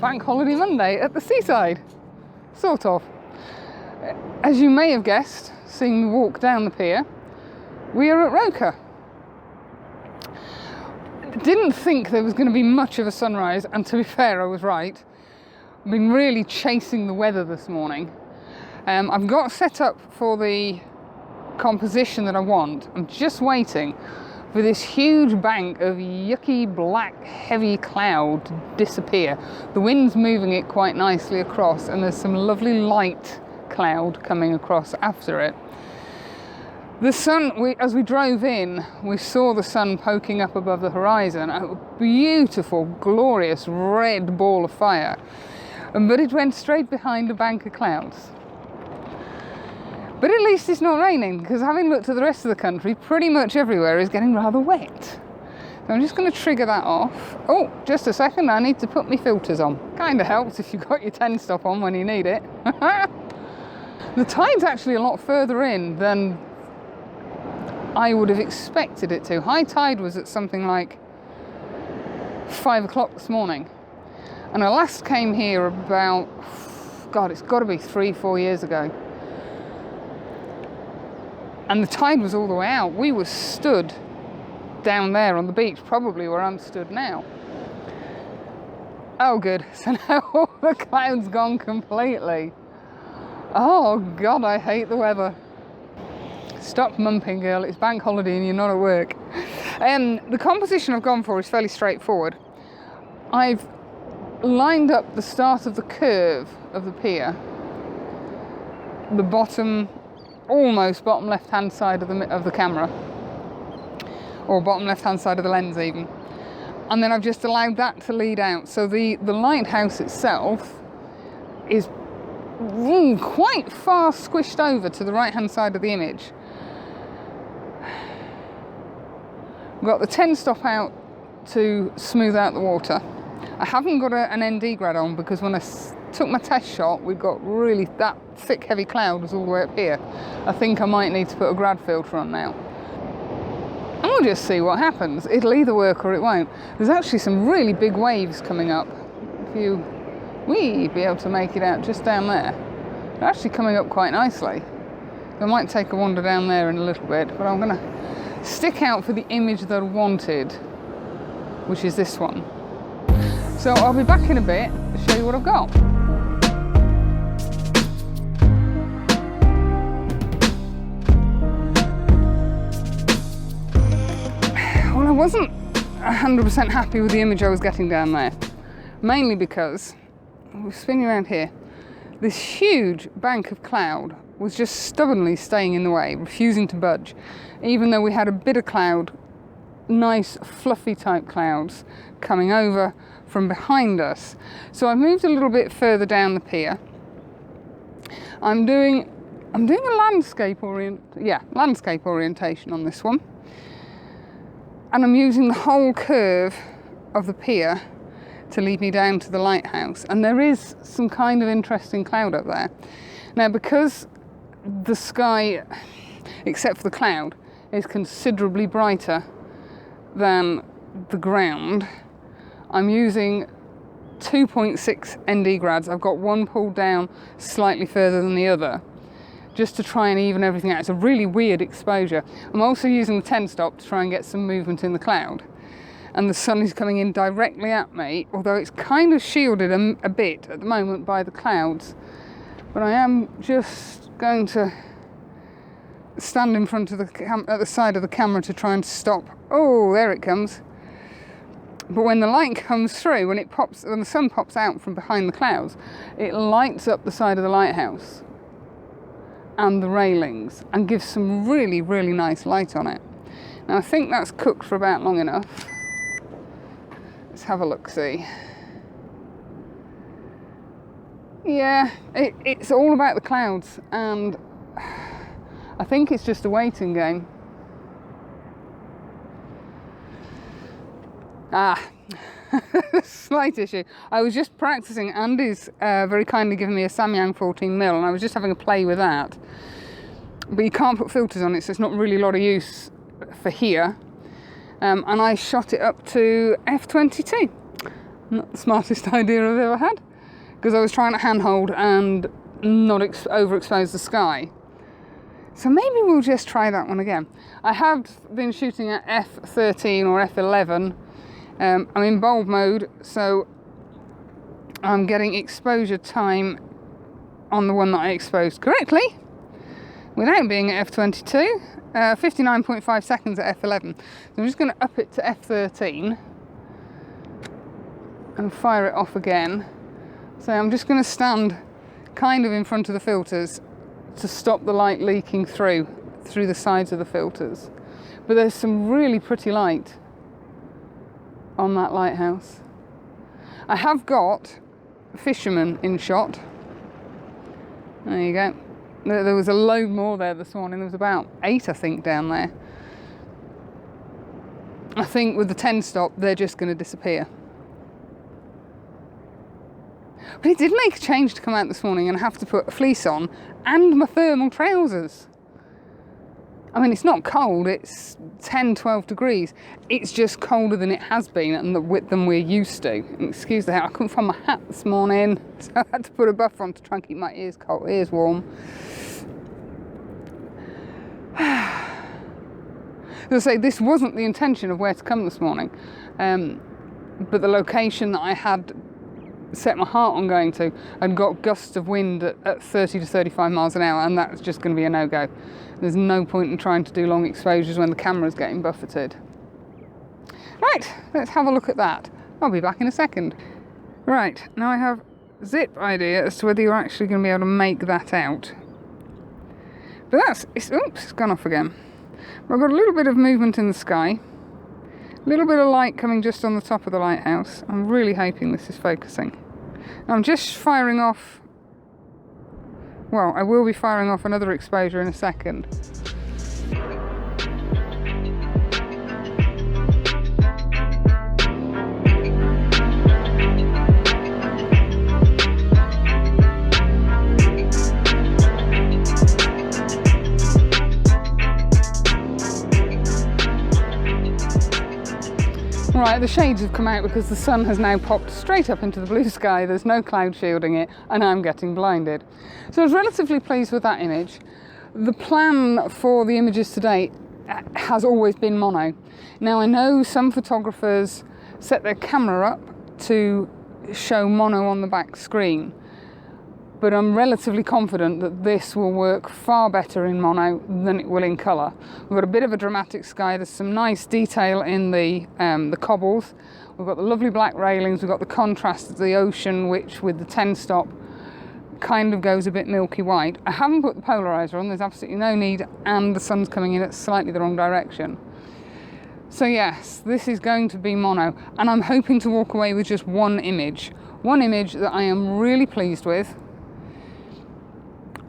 Bank Holiday Monday at the seaside. Sort of. As you may have guessed, seeing me walk down the pier, we are at Roker. Didn't think there was going to be much of a sunrise, and to be fair, I was right. I've been really chasing the weather this morning. I've got set up for the composition that I want. I'm just waiting for this huge bank of yucky black heavy cloud to disappear. The wind's moving it quite nicely across, and there's some lovely light cloud coming across after it. The sun, as we drove in, we saw the sun poking up above the horizon, a beautiful, glorious red ball of fire, but it went straight behind a bank of clouds. But at least it's not raining, because having looked at the rest of the country, pretty much everywhere is getting rather wet. So I'm just going to trigger that off. Oh, just a second, I need to put my filters on. Kind of helps if you've got your 10 stop on when you need it. The tide's actually a lot further in than I would have expected it to. High tide was at something like 5 o'clock this morning. And I last came here about, God, it's got to be 3-4 years ago. And the tide was all the way out. We were stood down there on the beach, probably where I'm stood now. Oh, good. So now all the clouds gone completely. Oh, God, I hate the weather. Stop mumping, girl. It's bank holiday and you're not at work. The composition I've gone for is fairly straightforward. I've lined up the start of the curve of the pier, the bottom, almost bottom left-hand side of the camera, or bottom left-hand side of the lens even. And then I've just allowed that to lead out. So the lighthouse itself is quite far squished over to the right-hand side of the image. I've got the 10 stop out to smooth out the water. I haven't got an ND grad on because when I took my test shot, we got really, that thick heavy cloud was all the way up here. I think I might need to put a grad filter on now. And we'll just see what happens. It'll either work or it won't. There's actually some really big waves coming up. If you, be able to make it out just down there. They're actually coming up quite nicely. I might take a wander down there in a little bit, but I'm going to stick out for the image that I wanted, which is this one. So I'll be back in a bit to show you what I've got. Well, I wasn't 100% happy with the image I was getting down there, mainly because, we're spinning around here, this huge bank of cloud was just stubbornly staying in the way, refusing to budge, even though we had a bit of cloud, nice fluffy type clouds coming over from behind us. So I've moved a little bit further down the pier. I'm doing a landscape orientation on this one, and I'm using the whole curve of the pier to lead me down to the lighthouse. And there is some kind of interesting cloud up there. Now, because the sky, except for the cloud, is considerably brighter than the ground, I'm using 2.6 ND grads. I've got one pulled down slightly further than the other, just to try and even everything out. It's a really weird exposure. I'm also using the 10 stop to try and get some movement in the cloud. And the sun is coming in directly at me, although it's kind of shielded a bit at the moment by the clouds. But I am just going to stand in front of at the side of the camera to try and stop. Oh, there it comes. But when the light comes through, when the sun pops out from behind the clouds, it lights up the side of the lighthouse and the railings and gives some really, really nice light on it. Now, I think that's cooked for about long enough. Let's have a look-see. Yeah, it's all about the clouds, and I think it's just a waiting game. Slight issue. I was just practicing. Andy's very kindly given me a Samyang 14mm, and I was just having a play with that. But you can't put filters on it, so it's not really a lot of use for here. And I shot it up to f22. Not the smartest idea I've ever had, because I was trying to handhold and not overexpose the sky. So maybe we'll just try that one again. I have been shooting at f13 or f11. I'm in bulb mode, so I'm getting exposure time on the one that I exposed correctly without being at f22. 59.5 seconds at f11. So I'm just going to up it to f13 and fire it off again. So I'm just going to stand kind of in front of the filters to stop the light leaking through the sides of the filters. But there's some really pretty light on that lighthouse. I have got fishermen in shot. There you go. There was a load more there this morning. There was about 8, I think, down there. I think with the 10 stop, they're just going to disappear. But it did make a change to come out this morning and have to put a fleece on and my thermal trousers. I mean, it's not cold, it's 10, 12 degrees. It's just colder than it has been and than we're used to. And excuse the hat, I couldn't find my hat this morning, so I had to put a buffer on to try and keep my ears warm. As I say, this wasn't the intention of where to come this morning, but the location that I had set my heart on going to and got gusts of wind at 30 to 35 miles an hour, and that's just going to be a no-go. There's no point in trying to do long exposures when the camera's getting buffeted. Right, let's have a look at that. I'll be back in a second. Right, now I have zip idea as to whether you're actually going to be able to make that out. But it's gone off again. I've got a little bit of movement in the sky, a little bit of light coming just on the top of the lighthouse. I'm really hoping this is focusing. I'm just firing off, well, I will be firing off another exposure in a second. Right, the shades have come out because the sun has now popped straight up into the blue sky. There's no cloud shielding it and I'm getting blinded. So I was relatively pleased with that image. The plan for the images today has always been mono. Now I know some photographers set their camera up to show mono on the back screen, but I'm relatively confident that this will work far better in mono than it will in colour. We've got a bit of a dramatic sky, there's some nice detail in the cobbles, we've got the lovely black railings, we've got the contrast of the ocean, which with the 10 stop kind of goes a bit milky white. I haven't put the polarizer on, there's absolutely no need, and the sun's coming in at slightly the wrong direction. So yes, this is going to be mono, and I'm hoping to walk away with just one image that I am really pleased with.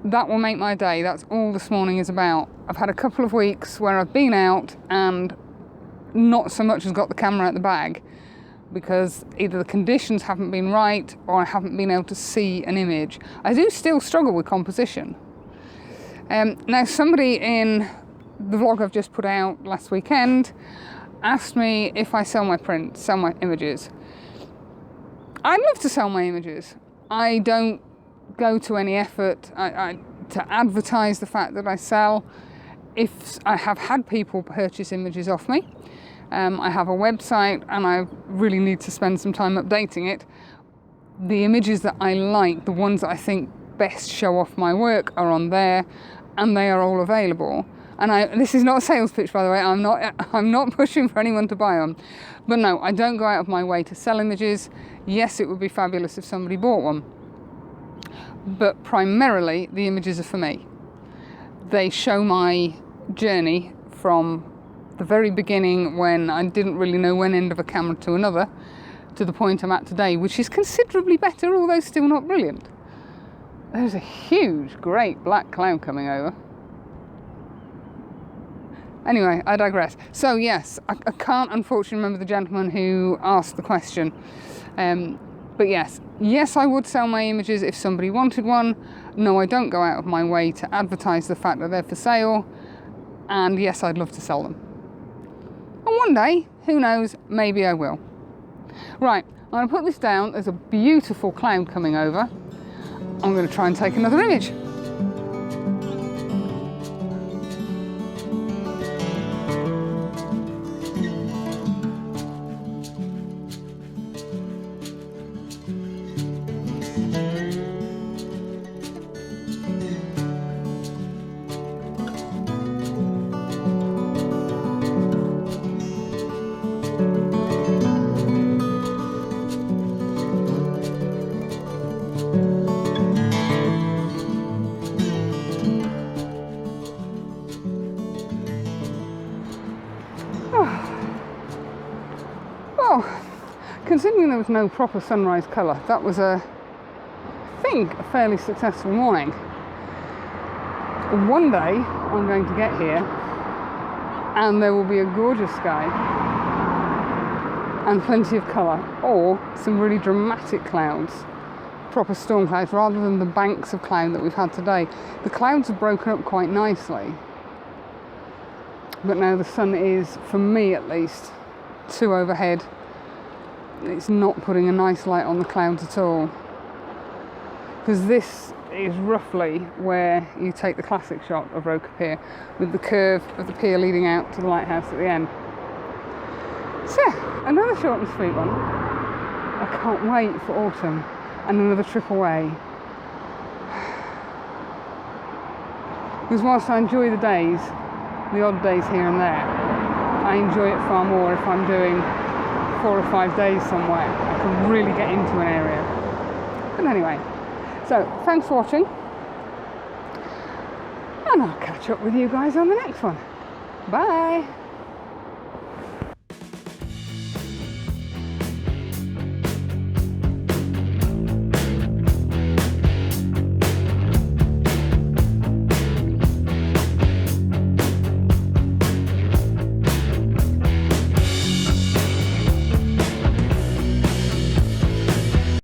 That will make my day. That's all this morning is about. I've had a couple of weeks where I've been out and not so much as got the camera out the bag because either the conditions haven't been right or I haven't been able to see an image. I do still struggle with composition. Now somebody in the vlog I've just put out last weekend asked me if I sell my prints, sell my images. I'd love to sell my images. I don't go to any effort to advertise the fact that I sell. If I have had people purchase images off me, I have a website and I really need to spend some time updating it. The images that I like, the ones that I think best show off my work, are on there and they are all available. And this is not a sales pitch, by the way. I'm not pushing for anyone to buy them. But no, I don't go out of my way to sell images. Yes, it would be fabulous if somebody bought one. But primarily the images are for me. They show my journey from the very beginning, when I didn't really know one end of a camera to another, to the point I'm at today, which is considerably better, although still not brilliant. There's a huge, great black cloud coming over. Anyway, I digress. So yes, I can't unfortunately remember the gentleman who asked the question. But yes, I would sell my images if somebody wanted one. No, I don't go out of my way to advertise the fact that they're for sale. And yes, I'd love to sell them. And one day, who knows, maybe I will. Right, I'm going to put this down. There's a beautiful cloud coming over. I'm going to try and take another image. Well, considering there was no proper sunrise colour, that was I think, a fairly successful morning. One day I'm going to get here and there will be a gorgeous sky and plenty of colour, or some really dramatic clouds, proper storm clouds, rather than the banks of cloud that we've had today. The clouds have broken up quite nicely, but now the sun is, for me at least, too overhead. It's not putting a nice light on the clouds at all, because this is roughly where you take the classic shot of Roker Pier, with the curve of the pier leading out to the lighthouse at the end. So yeah, another short and sweet one. I can't wait for autumn and another trip away, because whilst I enjoy the days, the odd days here and there, I enjoy it far more if I'm doing 4 or 5 days somewhere. I can really get into an area. But anyway, so thanks for watching, and I'll catch up with you guys on the next one. Bye!